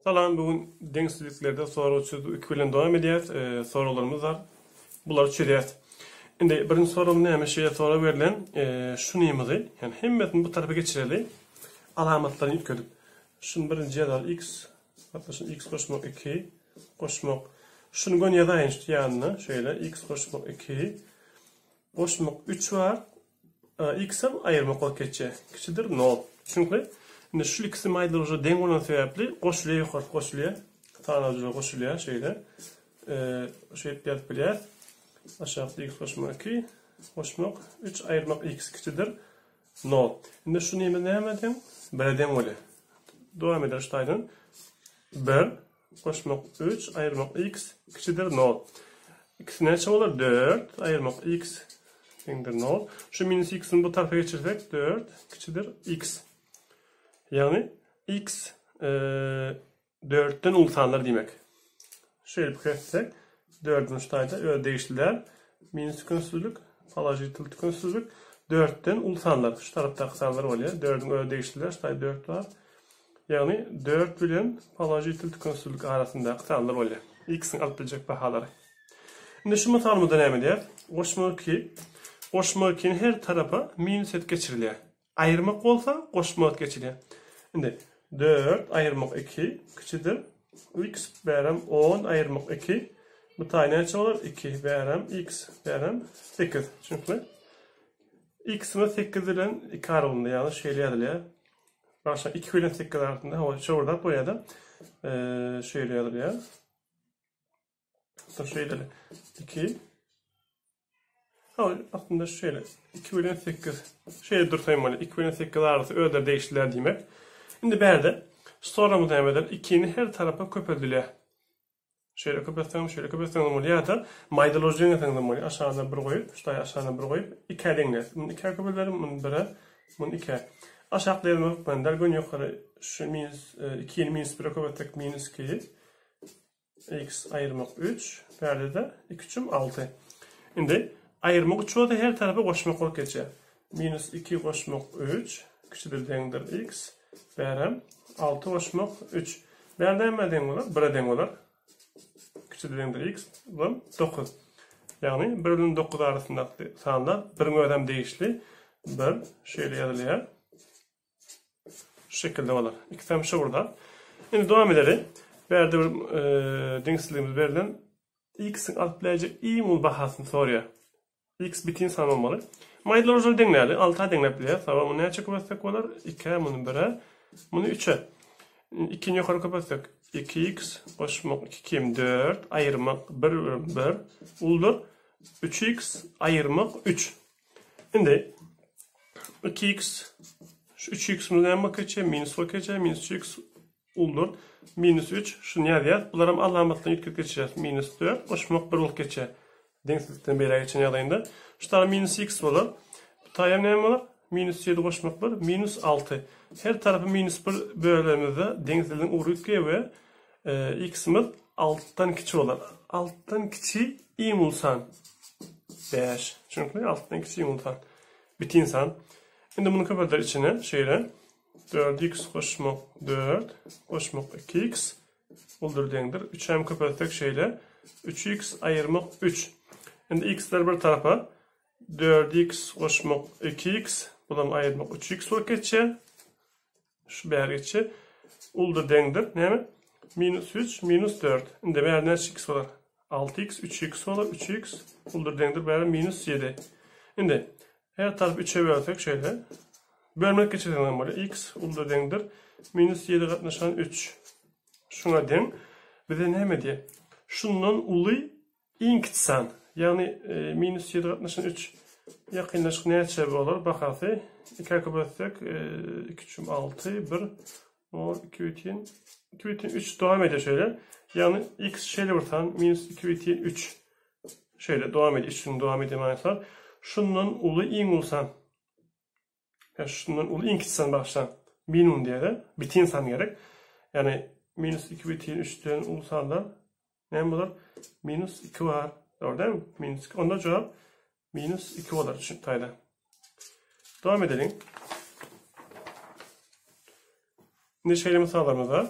Salam, bugün dengsizliklerde soruçu 2 bilen devam ediyet. Sorularımız var. Bular çürüyet. Şimdi birinci sorum neymiş? Soru verilen şu neyimizi, yani hemmetin bu tarafa geçireli alamatlarını yükledim. Şunun birinci yazar x, hatta şunu x koşmak 2, koşmak. Şunu gön yazayın işte yanına, şöyle x koşmak 2, koşmak 3 var. X'e ayırmak ol keçe. Keçidir 0. Çünkü şimdi şu ikisi maydanozu denk olan sebeple koşuluya yukarı koşuluya. Tanrıcılığa koşuluya şeyde. Şey yapıp bilir. Aşağıda x koşmak 2. Koşmak 3 ayırmak x keçidir 0. Şimdi şu neyimi ne yapayım? Birden öyle. Devam eder ştaydın. 1 koşmak 3 ayırmak x keçidir 0. İkisine ne olur? 4 ayırmak x eşittir 0. Şu minus x'in bu tarafa geçirsek 4 küçüktür x. Yani x 4'ten ultanlar demek. Şöyle bir kessek 4'ün ştayda öyle değiştiler. Minus tükünsüzlük, falajit tükünsüzlük 4'ten ultanlar. Şu tarafta kısalar oluyor. 4'ün öyle değiştiler. Ştayda 4 var. Yani 4 bilen falajit tükünsüzlük arasında kısalar oluyor. X'in alıp bilecek bahaları. Şimdi şu misalımı denem edeyim. Koşmak 2'nin her tarafa minus et geçiriliyor. Ayırmak olsa koşmak geçiriliyor. Şimdi 4 ayırmak 2 küçüktür. X bərəm 10 ayırmak 2. Bu tane ne olur? 2 bərəm x bərəm 8. Çünkü x'imiz 8 ile 2 aralığında yani şöyle yazılıyor. Başta 2 ile 8 arasında hava şurada bu ya da şöyle yazılıyor. Şöyle 2 aslında şöyle 2 bölü 8 şöyle dursayım böyle 2 bölü 8 arası öyle değiştiler demek. Şimdi berde sonra devam eder 2'nin her tarafa köpürdüler. Şöyle köpürsem ya da maydanozu'nun efendim böyle aşağıdan bir koyup işte aşağıdan bir koyup 2 elinle. Bunun 2 köpürlerim bunun biri bunun 2. Aşağıda yazmak bender gün yukarı şu minus 2'nin minus 1'e köpürsek minus 2 x ayırmak 3 berde de 2 3'üm 6. Şimdi ayırmak 3 da her tarafa koşmak ol geçer. Minus 2 koşmak 3 küçüktür dendir x bərəm 6 koşmak 3. Bərdən mə denk olur? 1'e denk olur. Küçüktür dendir x bu 9. Yani 1 ile 9 arasında sanlar 1'in ödem değişli 1 şöyle yazılıyor. Şu şekilde olur. İki tane şu burada. Şimdi devam edelim. Berde dengsizliğimiz verilen x'in alıp bilecek iyi mul bahasını soruyor. X bitin sanılmalı. Maydanozu dengleyeli. 6'a dengleyip tamam bunu ne çıkıp olur? 2 bunu 1'e. Bunu 3'e. 2'ni yukarı kapatsak 2x koşmak 2 4 ayırmak 1 uldur. 3x ayırmak 3. Şimdi 2x şu 3x'imiz ne yapmak geçe? Minus geçe. Minus 3x uldur. Minus 3. Şunu yazıyat. Bunların alamatlarını yüklük geçeceğiz. Minus 4 koşmak 1 ol geçe. Dengsizlikten beri geçen yalayında. Şu tane minus x olur. Bu tane ne olur? Minus 7 koşmak 1. Minus 6. Her tarafı minus 1 böldüğümüzde dengsizliğin uğruyken ve x'imiz alttan kiçi olur. Alttan kiçi iyi mulsan 5. Çünkü alttan kiçi iyi mulsan. Biti insan. Şimdi bunu kapatır içine şöyle 4x koşmak 4 koşmak 2x olur dendir. 3'e kapatacak şeyle 3x ayırmak 3. Şimdi x'ler bir tarafa 4x koşmak 2x buradan ayırmak 3x var geçe. Şu bir geçe. Uldur dendir. Ne mi? Minus 3 minus 4. Şimdi bir yerden x olur. 6x 3x olur. 3x uldur dendir. Bir yerden minus 7. Şimdi her taraf 3'e bölecek şöyle. Bölmek geçelim böyle. X uldur dendir. Minus 7 katlaşan 3. Şuna den. Bir de ne mi diye? Şunun ulu inkitsan. Yani minus 7 katlaşan 3 yakınlaşık neye çevre olur? Bakası 2 kapatsak 2 6 1 2 bütün 3 devam ediyor şöyle. Yani x şöyle vurtan minus 2 bütün 3 şöyle devam ediyor. Şunun devam ediyor maalesef. Şunun ulu in olsan ya şunun ulu inkitsan baştan minimum diye de bitin san gerek. Yani minus 2 bütün 3'ten ulusandan ne olur? Minus 2 var. Doğru değil mi? Minus 2. Onda cevap minus 2 olur şu tayda. Devam edelim. Şimdi şeyle misallarımız var.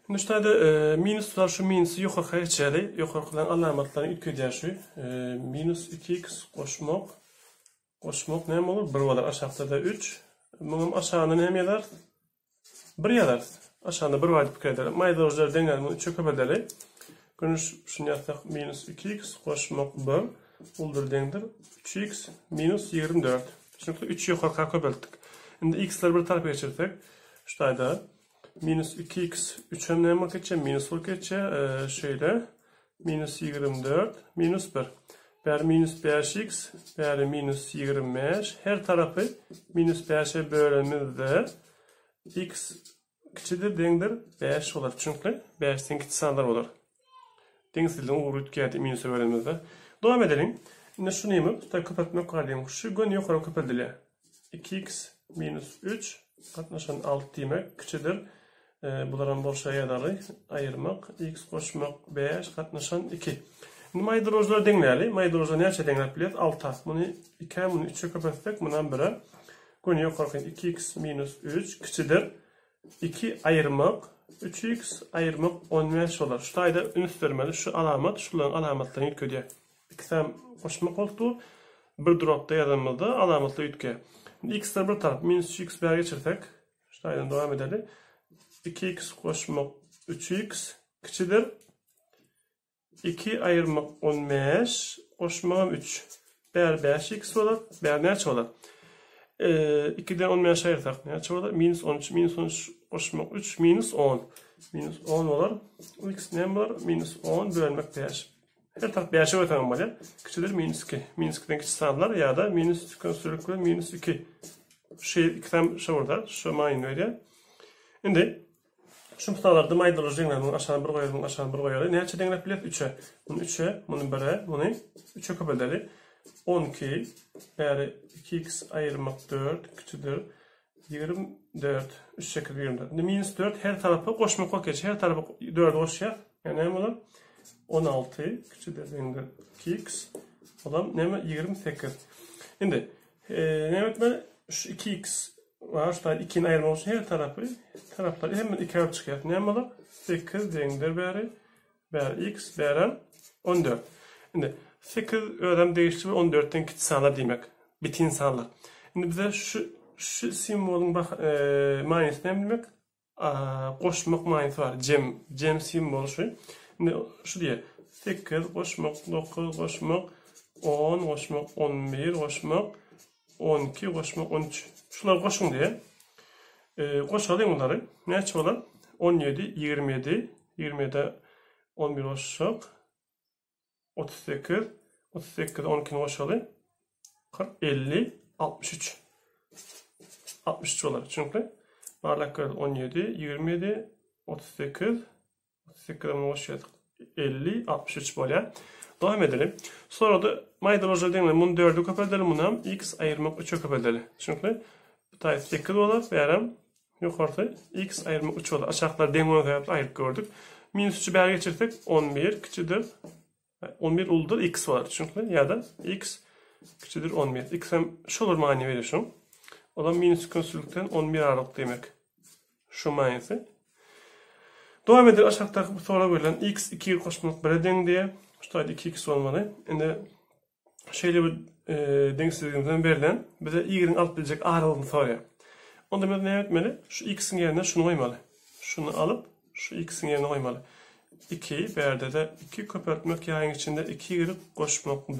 Şimdi işte minus var, şu minusu yukarı geçerli. Yukarıdan alamatlarını ilk ödeyeceğim şu. Minus 2x koşmak ne olur? 1 olur. Aşağıda da 3. Bunun aşağıda ne eder? 1 eder. Aşağıda 1 var dikkat edelim. Maydanoz dengelim. 3'e köpedeli. Görünüş şunu yapsak. Minus 2x koşmak 1. Uldur dendir. 3x minus 24. Çünkü 3 yukarı köpeldik. Şimdi x'leri bir tarafa geçirsek. İşte da minus 2x 3 ömrüne geçeceğim. Minus 4 geçeceğim. Şöyle. Minus 24. Minus 1. Bär minus 5x. Bär minus 25. Her tarafı minus 5'e bölümünde x küçüdür dendir 5 olur. Çünkü 5'ten küçük sayılar olur. Denizli'nin uğruyut geldi minus'a bölümünde. Devam edelim. Şimdi şunu yiyeyim. Tutar kapatmak kalayım. Şu gün yukarı kapatılıyor. 2x minus 3 katlaşan 6 demek küçüdür. Bunların boşa yadalı ayırmak. X koşmak 5 katlaşan 2. Şimdi maydanoozlar dengleyeli. Maydanoozlar nerede dengleyip biliyoruz? 6. Bunu 2, bunu 3'e kapatsak. Bundan biri. Gün yukarı 2x minus 3 küçüdür. 2 ayırmak. 3x ayırmak 15 olur. Şu tayda ünistermeli. Şu alamat. Şuların alamatlarını ilk ödeye. 2 tane koşmak oldu. Bir dropta yazılmadı. Alamatla yütkeye. X'ler bir taraf. Minus x bir geçirsek. Şu taydan devam edelim. 2x koşmak 3x küçüdür. 2 ayırmak 15. Koşmak 3. Bär 5x olur. Bär ne olur? 2'den 15 ayırsak ne olur? Minus 13. Minus 13 koşmak 3. Minus 10. Minus 10 olur. X ne olur? Minus 10 bölmek 5. Her taraf 5'e ötemem böyle. Küçüdür minus 2. Minus 2'den küçük sayılar ya da minus 2 konstrükle minus 2. İki tane şey orada. Şu mayın öyle. Şimdi şu mutalarda maydanoz dengeler. Bunu aşağıdan bir koyalım. Bunu aşağıdan bir koyalım. Ne açı dengeler biliyoruz? 3'e. Bunu 3'e. Bunu 1'e. Bunu 3'e köpedeli. 12. Beri 2x ayırmak 4. Küçüdür. 24. 3 şekilde 24. Minus 4 her tarafa koşmak geçer. Her tarafa 4 koşuyor. Yani ne olur? 16 küçüdür dengeler 2x. Olan ne mi? 28. Şimdi ne etmeli? Şu 2x var. Şu tane 2'nin ayırma olsun. Her tarafları hemen 2 ayırıp çıkıyor. Ne yapalım? 8 dengeler beri. Beri x beri 14. Şimdi 8 öğren değişti ve 14'ten küçük sayılar demek. Bitin sayılar. Şimdi bize şu simvolun bak manisi ne demek? Koşmak manisi var. Cem simbolu şu. Şimdi şu diye 8 koşmak 9 koşmak 10 koşmak 11 koşmak 12 koşmak 13. Şunlar koşun diye. Koşalım bunları. Ne çıkalım? 17, 27, 27, 11 koşacak. 38, 38, 12 koşalım. 40, 50, 63. 63 olur. Çünkü varlık 17, 27, 38, 38'den koşacak. 50, 63 böyle. Devam edelim. Sonra da maydanozlar dengeler. Bunu 4'ü köpedelim. Bunu x ayırmak 3'e köpedelim. Çünkü bu tane 8 olur. Verem yukarıda x ayırmak 3 olur. Aşağılar dengeler ayırıp gördük. Minus 3'ü beri geçirsek 11 küçüdür. 11 uldur x var. Çünkü ya da x küçüdür 11. X hem şu olur mani veriyorsun. O da minus konsolükten 11 aralık demek. Şu manisi. Devam edelim aşağıdaki bu soruya verilen x 2'yi koşmak 1'e denk diye. Şu 2x olmalı. Şimdi şeyle bir dengesizliğimizden verilen bize y'nin alt bilecek aralığını soruyor. Onda biz ne etmeli? Şu x'in yerine şunu koymalı. Şunu alıp şu x'in yerine koymalı. 2 berde de 2 köpürtmek yayın içinde 2 girip koşmak 1.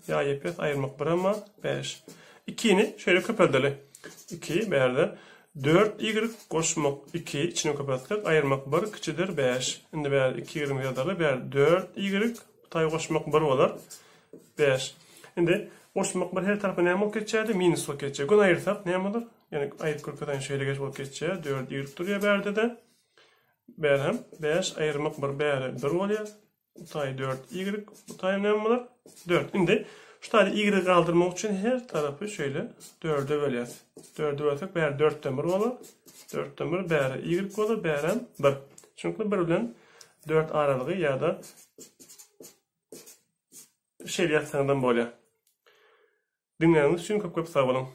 Ya yapıp ayırmak 1 ama 5. 2'ni şöyle köpürteli. 2 berde 4 y koşmak 2 içine köpürtmek ayırmak 1 küçüdür 5. Şimdi berde 2 20 yadalı berde 4 y tay koşmak 1 olur 5. Şimdi koşmak 1 her tarafa ne olmak geçerdi? Minus olmak geçerdi. Bunu ayırsak ne olur? Yani ayırt kurkadan şöyle geç olmak geçerdi. 4 y duruyor berde de. Berhem 5 ayırmak 1 beri 1 oluyor. Bu tay 4 y. Bu tay ne olur? 4. Şimdi şu tane y kaldırmak için her tarafı şöyle 4'e bölüyoruz. 4'e bölsek beri 4'ten 1 olur. 4'ten 1 beri y olur. Berhem 1. Çünkü 1 ile 4 aralığı ya da şey yazsanıdan böyle. Dinlediğiniz için çok sağ olun.